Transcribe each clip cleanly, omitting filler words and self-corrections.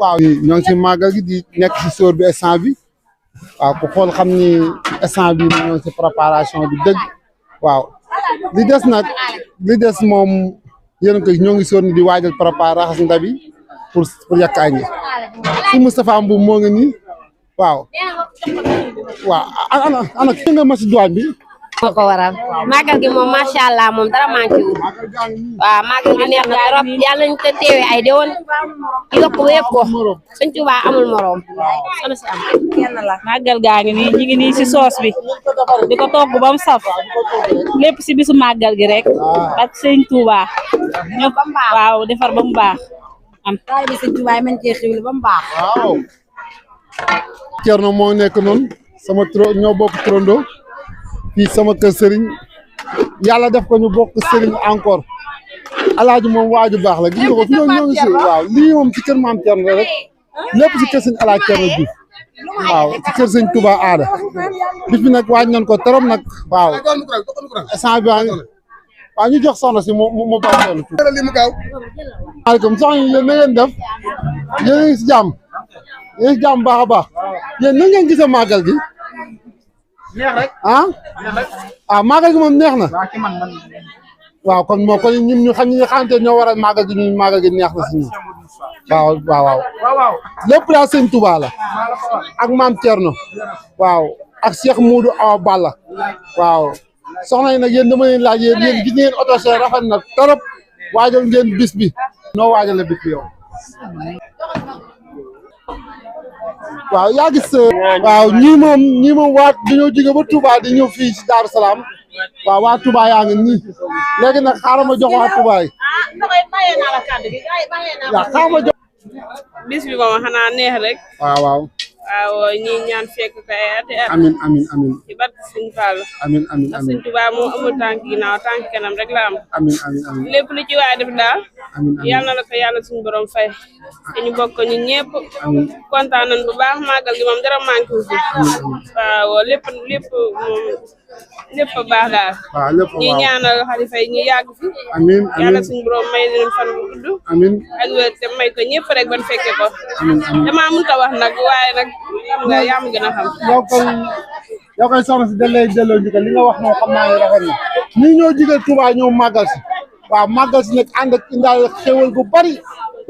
waaw ñoo ngi si màggal gi di nekk si sóor bi instant bi waaw ku xool xam ni instant bi ñoo ngi si préparation bi dëgg waaw li des nag li des moom yéen ko ñoo ngi sóor ni di waajal préparer raxas ndab yi pour yàq añ yi si Moustapha Mbow moo ngi nii waaw ana ki nga ma si douane bi ko waral màggal gi moom macha allah moom dara manqué wu waaw màggal gi neex na trop yàlla nañu ko teewee ay déwén yokk ba yëpp ko Sëñ Tuubaa amul morom sono si am kenn la màggal gaa ngi nii ñu ngi nii si soos bi di ko togg ba mu saf lépp si bisu màggal gi rek ak Sëñ Tuubaa ñëw waaw defar ba mu baax am taal bi Sëñ Tuubaa man cee xiwli ba mu baax waaw Thierno moo nekk noonu sama ñoo bokk trondo fii sama kër sëriñ yàlla def ko ñu bokk sëriñ encore alaaji moom waaju baax la gis nga ko fi ñoo ngi si waaw lii moom ci kër maam Thierno rek lépp si kër sëñ alaaji Thierno Diouf waaw ci kër sëñ Touba aada bis bi nag waaj nañ ko trop nag waaw instant bi waaw ñu jox soxna si mu barkeelu tuuti maaleykum soxna yi yéen na ngeen def yéen a ngi si jàmm yéen si jàmm baax a baax yéen na ngeen gisee màggal gi neex rek màggal gi moom neex na waaw kon moo kon ñun ñu xam ñi nga xamante ñoo waral màggal gi ñun màggal gi neex na si ñun waaw lépp daal sëñ Touba la ak maam Thierno waaw ak Cheikh Moudou Awa Balla waaw soxna yi nag yéen dama leen laaj yéen gis ngeen oto see rafet na trop waajal ngeen bis bi noo waajale bis bi yow waaw yaa gis waaw ñii moom waat dañoo jóge ba Touba di ñëw fii si Daaru Salaam waaw waa Touba yaa ngi nii léegi nag xaaral ma jox waa Touba yi waaw xaaral ma jox bis bi moom xanaa neex rek waaw ñi ñaan fekk ko ay ati at amin ci barke Sëñ Fall amin Sëñ Tuubaa moo amul tànk ginnaaw tànk kanam rek la am amin lépp lu ci waay def daal yàlla na la ko yàlla suñu borom fay te ñu bokk ñun ñëpp kontaan nañ bu baax màggal gi moom dara manqué wu fi waaw lépp moom lépp baax daal ñi ñaanal xalifa yi ñu yàgg fi yàlla suñu borom may leen fan bu gudd ak wér te may ko ñëpp rek ban fekke ko dama mënut a wax nag waaye nag xam nga yaa ma gën a xam yow koy soxna si delloo njukkal li nga wax moom xam naa ne rafet na ñii ñoo jóge Touba ñëw màggal si waaw màggal si nag ànd ak indaale xéwal gu bari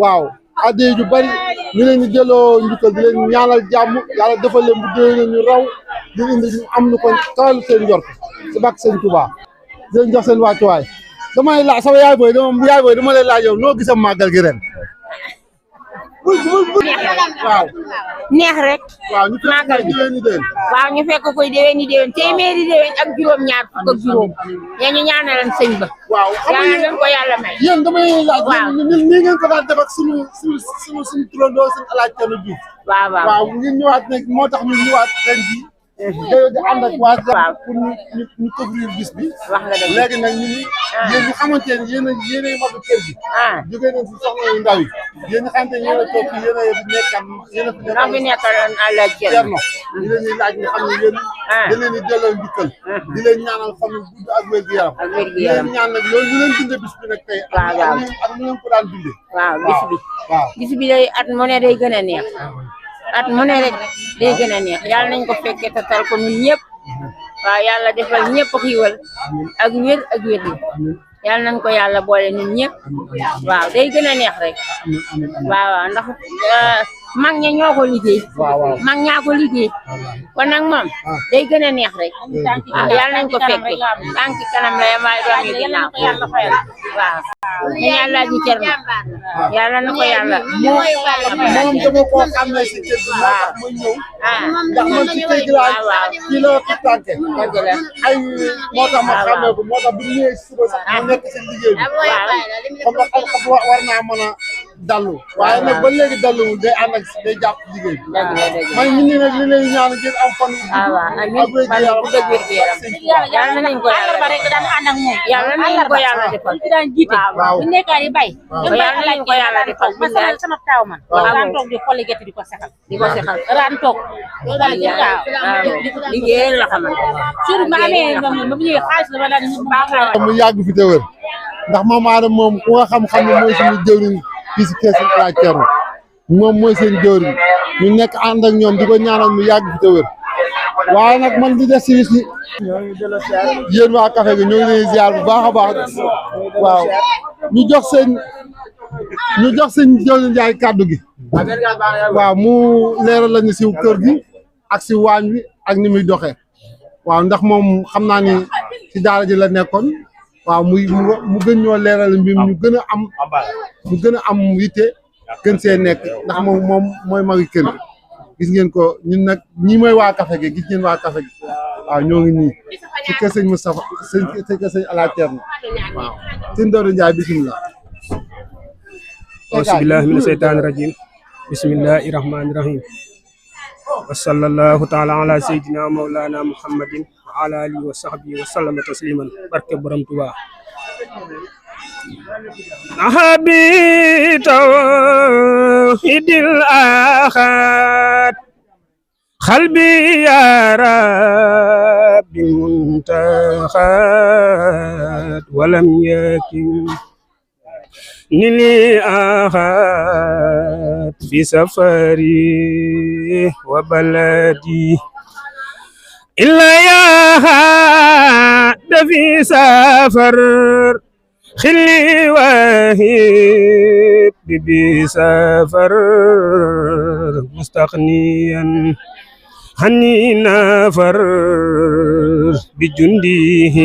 waaw addiya ju bari ñu leen di delloo njukkal di leen ñaanal jàmm yàlla defal leen bu déwénee ñu raw di indi ñu am lu ko kawal seen njort si bàkk sëñ Touba di leen jox seen wàccuwaay damay laaj sama yaay booy dama lay laaj yow noo gisam màggal gi ren waaw neex rek waaw ñu fekk déwéni déwén waaw ñu fekk koy déwéni déwén téeméeri déwén ak juróom-ñaar fukk ak juróom ya ñu ñaanalan sëñ ba waaw yàlla leen ko yàlla may yéen damay laaj nii ngeen ko daan def ak suñu turandoo suñu alaaj Thierno Diouf waaw ngeen ñëwaat nag moo tax ñu ñëwaat ren ji di ànd ak waa pour ñu couvrir bis bi wax nga dëgg léegi nag ñu yéen ñi xamante ne yéen a magu kër gi jógee nañ si soxna yu ndaw yi yéen ñi xamante ne yéen a toog fi yéen a fi nekkal alaaj Thierno ñu leen di laaj nga xam ne yéen da leen di delloo njukkal di leen ñaanal fan gudd ak wér-gu-yaram leen ñaan nag loolu ñu leen dundee bis bi nag tey ak ñu leen ko daan dundee waaw bis bi day at mu ne day gën a neex at mu ne rek day gën a neex yàlla nañ ko fekkee te tal ko ñun ñëpp waaw yàlla defal ñëpp xiiwal ak wér yàlla nañ ko yàlla boole ñun ñëpp waaw day gën a neex rek waaw ndax mag ña ñoo ko liggéey mag ñaa ko liggéey kon nag moom day gën a neex rek waaw yàlla nañ ko fekkee tànki kanam la yamaay doom yi ginnaaw waaw ñu yàlla ji Thierno yàlla na ko yàlla moom dama koo xam ne si kër gi moo tax ma ñëw ndax man ci kër gi laa kii la ko tànke ay moo tax ma xamee ko moo tax bu ñëwee suba sax ma nekk si liggéey bi comme nag xam war naa mën a dallu waaye nag ba léegi dalluwul day ànd ak day jàpp liggéey bi man ñu ne nag li lay ñaan ngeen am fan yàlla nañ ko yàlla ba rek daan ànd ak moom yàlla nañ ko yàlla defal ci daan jiite bu nekkaa di bay yàlla nañ ko yàlla defal sama taw man daan toog di xolli gerte di ko sexal daan toog liggéey la xamal sur ma amee ba mu ñëwee xaalis la ba daan ñu baax la mu yàgg fi te wër ndax Mame Adama moom ku nga xam-xam ne mooy suñu jëwriñ fii si kees Alaaji Thierno moom mooy seen jëwriñ ñu nekk ànd ak ñoom di ko ñaanal mu yàgg fi te wér waaye nag man di des si wis ni yéen waa café gi ñoo ngi leen ziar bu baax a baax waaw ñu jox seen jëwriñ Njaay kàddu gi waaw mu leeral lañu si kër gi ak si waañ wi ak ni muy doxee waaw ndax moom xam naa ni si daara ji la nekkoon waaw mu gën ñoo leeral mbir ñu gën a am yitte gën see nekk ndax moom mooy magi kër gi gis ngeen ko ñun nag ñii mooy waa café gi gis ngeen waa café gi waaw ñoo ngi nii ci kër sëñ Moustapha ci kër sëñ Ala Thierno waaw sëñ Doodu Njaay bisimilah auzubillahi mina seytaani rajim bismillahi rahmani rahim wa sallallahu taala ala sayyidina mawlana muhammadin wa ala alihi wa sahbihi wa sallama tasliman barke borom Tuubaa nahabi tawhidil ahad qalbi ya rabbi muntahat walam yakin nili ahad fi safari wa baladi illa ya fi safar خلي وهيب بسفر مستغنيا عني نفر بجنده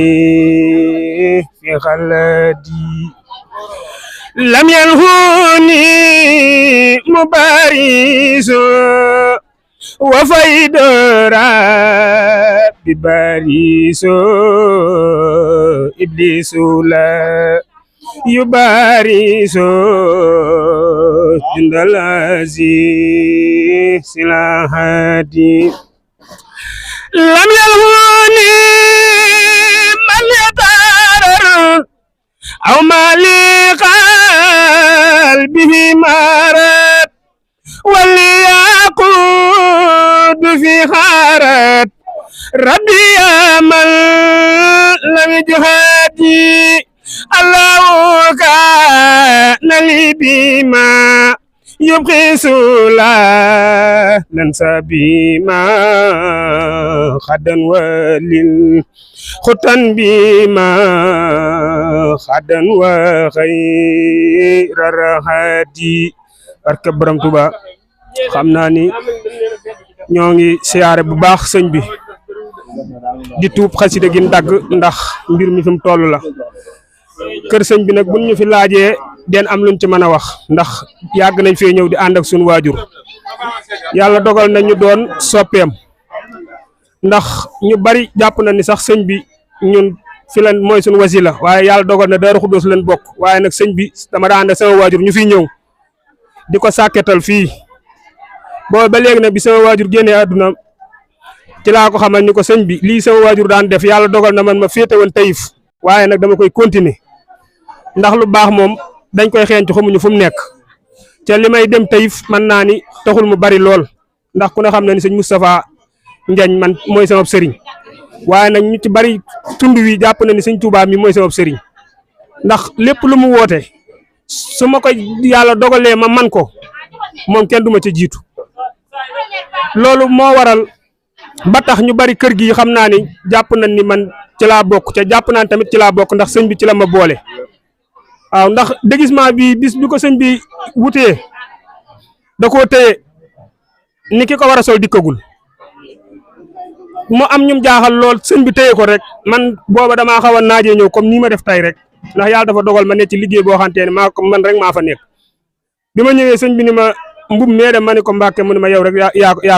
في خلدي لم ينهني مبارز وفيد ربي باريس إبليس لا يباريس جند العزيز سلاحاتي لم يلهوني من يتارر أو مالي قلبه مرض وليقود في خارت ربي يا من لم يجهدي الله كان لي بما يبقي سلا ننسى بما خدا ولل ختن بما خدا وخير الرهادي barke borom Tuuba xam naa ni ñoo ngi siyaare bu baax sëñ bi di tuub xasida gi dagg ndax mbir mi fi mu toll la kër sëñ bi nag buñ ñu fi laajee den am luñ ci mën a wax ndax yàgg nañ fee ñëw di ànd ak suñu waajur yàlla dogal na ñu doon soppeem ndax ñu bari jàpp na ni sax sëñ bi ñun fi leen mooy suñu wasila waaye yàlla dogal na Daaru Xuddoos leen bokk waaye nag sëñ bi dama daa ànd ak sama waajur ñu fiy ñëw di ko sàkketal fii boobu ba léegi nag bi sama waajur génnee àdduna ci laa ko xamal ni ko sëñ bi lii sama waajur daan def yàlla dogal na man ma féete woon Taïf waaye nag dama koy continuer ndax lu baax moom dañ koy xeeñtu xamuñu fu mu nekk te li may dem Taïf man naa ni taxul mu bari lool ndax ku ne xam na ni sëñ Moustapha Njañ man mooy sama sëriñ waaye nag ñu ci bari tund wi jàpp na ni sëñ Touba mi mooy sama sëriñ ndax lépp lu mu woote su ma ko yàlla dogalee ma man ko moom kenn du ma ci jiitu loolu moo waral ba tax ñu bari kër gi xam naa ni jàpp nañ ni man ci laa bokk te jàpp naa tamit ci laa bokk ndax sëñ bi ci la ma boole waaw ndax déguisement bi bis bi ko sëñ bi wutee da koo téye ni ki ko war a sol dikkagul mu am ñum jaaxal lool sëñ bi téye ko rek man booba damaa xaw a naajee ñëw comme nii ma def tay rek ndax yàlla dafa dogal ma ne ci liggéey boo xamante ne maa ko man rek maa fa nekk bi ma ñëwee sëñ bi ni ma mbub mee dem ma ni ko Mbàkke mu ni ma yow rek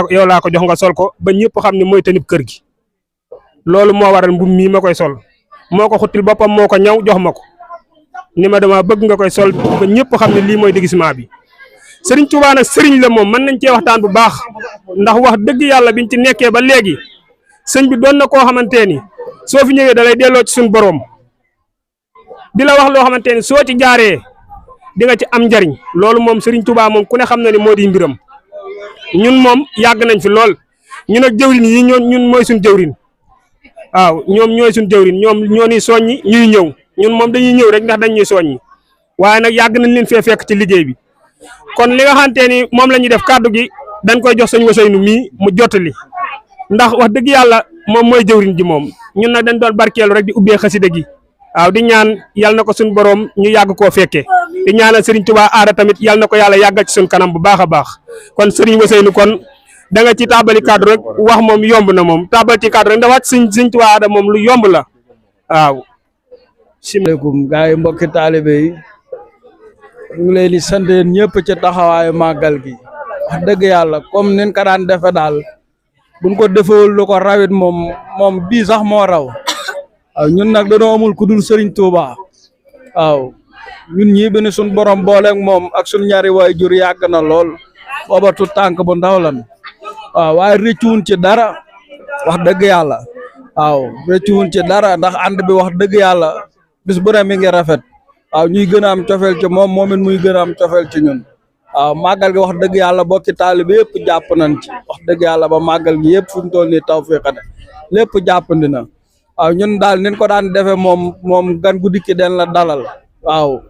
yow laa ko jox nga sol ko ba ñëpp xam ne mooy tanib kër gi loolu moo waral mbub mii ma koy sol moo ko xuttil boppam moo ko ñaw jox ma ko ni ma dama bëgg nga koy sol ba ñëpp xam ne lii mooy déguisement bi Sëriñ Tuubaa nag sëriñ la moom mën nañ cee waxtaan bu baax ndax wax dëgg yàlla biñ ci nekkee ba léegi sëñ bi doon na koo xamante ni soo fi ñëwee da lay delloo ci suñu borom di la wax loo xamante ni soo ci jaaree di nga ci am njariñ loolu moom Serigne Touba moom ku ne xam na ni moo di mbiram ñun moom yàgg nañ fi lool ñun ak jëwrin yi ñun mooy suñ jëwrin waaw ñoom ñooy suñ jëwrin ñoom ñoo ni soññi ñuy ñëw ñun moom dañuy ñëw rek ndax dañ ñuy soññi waaye nag yàgg nañ leen fee fekk ci liggéey bi kon li nga xamante ni moom la ñuy def kàddu gi dañ koy jox sëñ Ousseynou mii mu jottali ndax wax dëgg yàlla moom mooy jëwriñ ji moom ñun nag dañ doon barkeelu rek di ubbee xasida gi waaw di ñaan yal na ko suñu borom ñu yàgg koo fekkee di ñaanal Serigne Touba aada tamit yal na ko yàlla yàggal ci suñu kanam bu baax a baax kon Serigne Ousseynou kon da nga ci taabali kàddu rek wax moom yomb na moom taabal ci kàddu rek ndax wax Serigne Touba aada moom lu yomb la waaw. asalaamaaleykum gars yi mbokki taalibe yi ñu ngi leen di sant yéen ñëpp ci taxawaayu màggal gi wax dëgg yàlla comme nin ko daan defe daal buñ ko defewul lu ko rawit moom bii sax moo raw waaw ñun nag dañoo amul ku dul Serigne Touba waaw ñun ñii bi ni suñ borom booleeg moom ak suñ ñaari waajur yàgg na lool booba tu tànk bu ndaw lan waaw waaye rëccuwun ci dara wax dëgg yàlla waaw rëccuwun ci dara ndax ànd bi wax dëgg yàlla bis bu ne mi ngi rafet waaw ñuy gën a am cofeel ci moom it muy gën a am cofeel ci ñun waaw màggal gi wax dëgg yàlla bokki taalibe yëpp jàpp nañ ci wax dëgg yàlla ba màggal gi yëpp fu mu toll nii tawfiq lépp jàppandi na waaw ñun daal nin ko daan defee moom gan gu dikki den la dalal waaw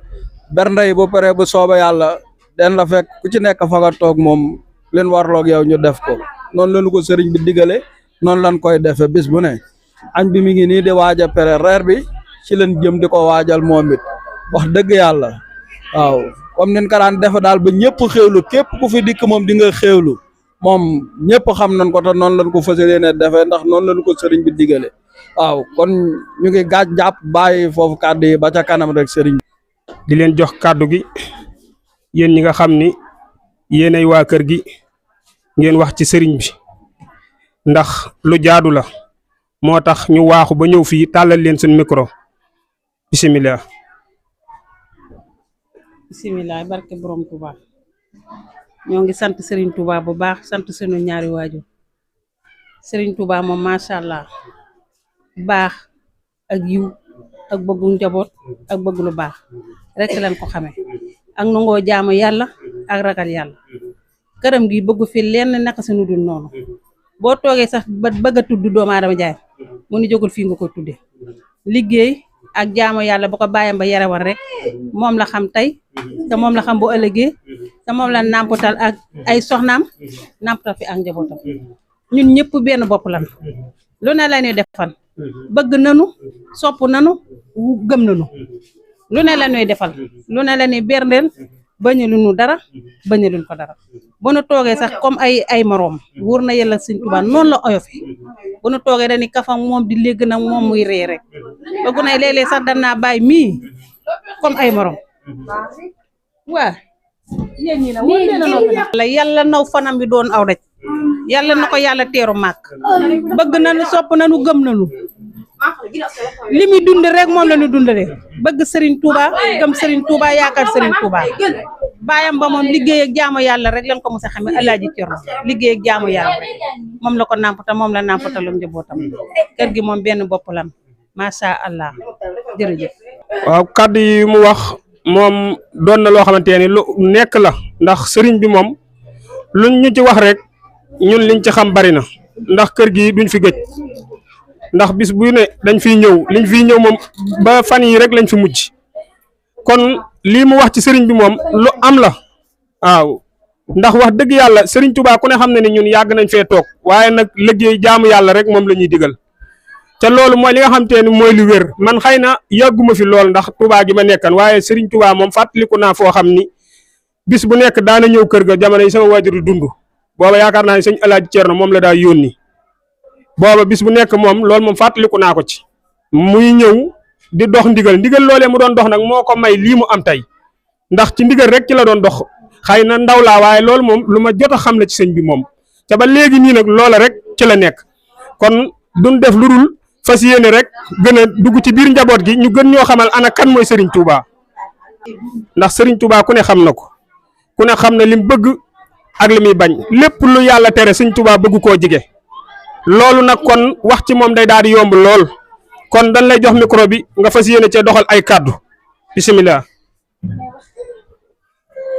bernde yi bu pare bu sooba yàlla den la fekk ku ci nekk fa nga toog moom leen warloog yow ñu def ko noonu lañu ko sëriñ bi digale noonu lañ koy defee bis bu ne añ bi mi ngi nii di waaj a pere reer bi ci leen jëm di ko waajal moom it wax dëgg yàlla waaw comme nin ko daan defe daal ba ñëpp xéewlu képp ku fi dikk moom di nga xéewlu moom ñëpp xam nañ ko te noonu lañ ko fas yéene defee ndax noonu lañu ko sëriñ bi digale waaw kon ñu ngi gaaj jàpp bàyyi foofu kàddu yi ba ca kanam rek sëriñ bi di leen jox kàddu gi yéen ñi nga xam ni yéenay waa kër gi ngeen wax ci sëriñ bi ndax lu jaadu la moo tax ñu waaxu ba ñëw fii tàllal leen suñ micro bisimilah. bisimilah barke borom Touba ñoo ngi sant Serigne Touba bu baax sant sunu ñaari waajur Serigne Touba moom macha allah baax ak yiw ak bëggu njaboot ak bëgg lu baax rek lañ ko xamee ak nangoo jaamu yàlla ak ragal yàlla këram gi bëggu fi lenn naka sunu dul noonu boo toogee sax ba bëgg a tudd doomu aadama jaay mu ni jógul fii nga ko tudde liggéey ak jaamu yàlla bu ko bàyyam ba yare war rek moom la xam tey te moom la xam bu ëllëgee te moom la nàmpatal ak ay soxnaam nàmpatal fi ak njabootam ñun ñëpp benn bopp lan lu ne la ñuy defal bëgg nanu sopp nanu gëm nanu lu ne la ñuy defal lu ne la ñuy berndeel bañaluñu dara bañaluñ ko dara bu nu toogee sax comme ay moroom wóor na yàlla Sëñ Tuubaa noonu la oyofe bu nu toogee dañuy kafam moom di léegi nag moom muy ree rek bëggu nay léeg-léeg sax danaa bàyyi mii comme ay moroom waa yéen ñi na wóor leen na yàlla naw fanam bi doon aw rek yàlla na ko yàlla teeru màkk bëgg nañu sopp nañu gëm nañu li muy dund rek moom la ñu dundale bëgg Serigne Touba gëm Serigne Touba yaakaar Serigne Touba baayam ba moom liggéey ak jaamu yàlla rek lañ ko mos a xamee Alaaji Cerno liggéey ak jaamu yàlla rek moom la ko nàmpata moom la nàmpatalu njabootam kër gi moom benn bopp lam macha allah jërëjëf. waaw kàddu yi mu wax moom doon na loo xamante ne lu nekk la ndax sëriñ bi moom luñ ñu ci wax rek ñun liñ ci xam bari na ndax kër gi duñ fi gëj ndax bis bu ne dañ fiy ñëw liñ fiy ñëw moom ba fan yi rek lañ fi mujj kon lii mu wax ci sëriñ bi moom lu am la waaw ndax wax dëgg yàlla sëriñ Touba ku ne xam ne ni ñun yàgg nañ fee toog waaye nag liggéey jaamu yàlla rek moom la ñuy digal te loolu mooy li nga xam te ne mooy lu wér man xëy na yàgguma fi lool ndax Touba gi ma nekkan waaye sëriñ Touba moom fàttaliku naa foo xam ni bis bu nekk daana ñëw kër ga jamono yi sama waajur dund booba yaakaar naa ne sëñ Alaaji Cerno moom la daa yónni booba bis bu nekk moom loolu moom fàttaliku naa ko ci muy ñëw di dox ndigal loolee mu doon dox nag moo ko may lii mu am tey ndax ci ndigal rek ci la doon dox xëy na ndaw laa waaye loolu moom lu ma jot a xam la ci sëñ bi moom te ba léegi nii nag loola rek ci la nekk kon duñ def lu dul fas yéene rek gën a dugg ci biir njaboot gi ñu gën ñoo xamal ana kan mooy Serigne Touba ndax Serigne Touba ku ne xam na ko ku ne xam na lim bëgg ak li muy bañ lépp lu yàlla tere Serigne Touba bëgg koo jige loolu nag kon wax ci moom day daal di yomb lool kon dañ lay jox micro bi nga fas yéene cee doxal ay kàddu bisimilah.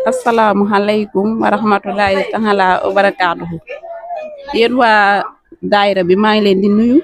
asalaamualeykum wa rahmatulahi taala wa barakaatuhu yéen waa daayira bi maa ngi leen di nuyu